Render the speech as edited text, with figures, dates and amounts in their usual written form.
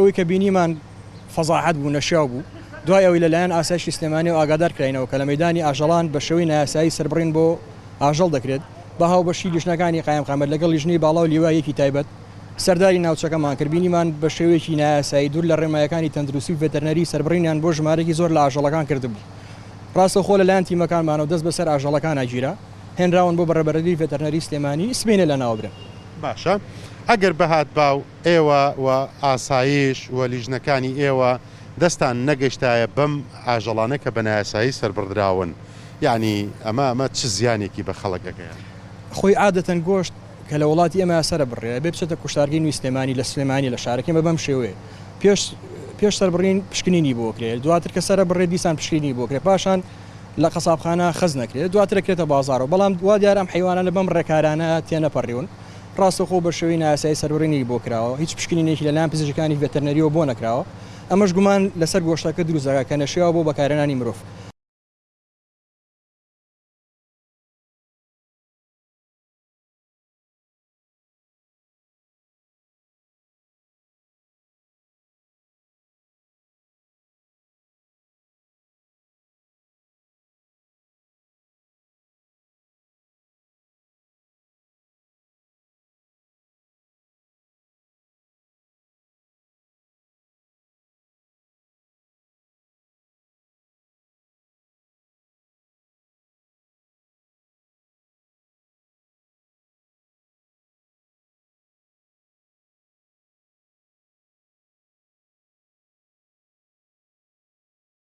ئەوەی کە بینیمان فەزاحەت بوو نەشیاو بوو دوای ئەوەی لەلایەن ئاسایشی سلێمانی و ئاگادار کراینەوە کە لە مەیدانی ئاژەڵان بە شێوەی نایاسایی سەربڕین بۆ ئاژەڵ دەکرێت بە هاوبەشی لیژنەکانی قایم قامەت لەگەڵ لیژنەی باڵا و لیوایەکی تایبەت سەرداری ناوچەکەمان کرد بینیمان بە شێوەیەکی نایاسایی دوور لە ڕێمایەکانی تەندروستی و ڤێتەرنەری سەربڕینیان بۆ ژمارەی زۆر لە ئاژەڵەکان کردبوو ڕاستەوخۆ لەلایەن تیمەکانمانەوە دەست بەسەر ئاژەڵەکان ئاگیرا هێنراون بۆ بەڕێبەرەری ڤێتەرنەری سلێمانی سبێنە لە ناوبرن. باشە ئەگەر بەهات باو ئێوە و ئاسایش و لیژنەکانی ئێوە دەستان نەگەشتایە بەم ئاژەڵانە کە بە نایاسایی سەربڕدراون یعنی ئەمە چ زیانێکی بە خەڵکەکەیان خۆی عادەتەن گۆشت کە لە وڵاتی ئێمە سرە بڕێ بێ بچێتە کوشتارگەی نووی سلێمانی لە سلێمانی لە شارەکەمە بەم شێوەیە پێش سەربڕین پشکنینی بۆ کرێت دواتر کە سرە بڕێ دیسان پشکنی بۆ کرێت پاشان لە قەسابخانە خەز نەکرێت دواتر کرێتە بازارەوە بەڵام دوا دیارە ئەم حیوانە لە بەم ڕێکارانە تێنەپەڕیون ڕاستەخۆ بە شێوەی نایاسایی سەربڕینی بۆ کراوە هیچ پشکنینێکی لەلایەن پزیشکانی ڤێتەرنەریەوە بۆ نەکراوە ئەمەش گومان لەسەر گۆشتەکە دروستەکە کە نەشێوە بۆ بەکارهێنانی مرۆڤ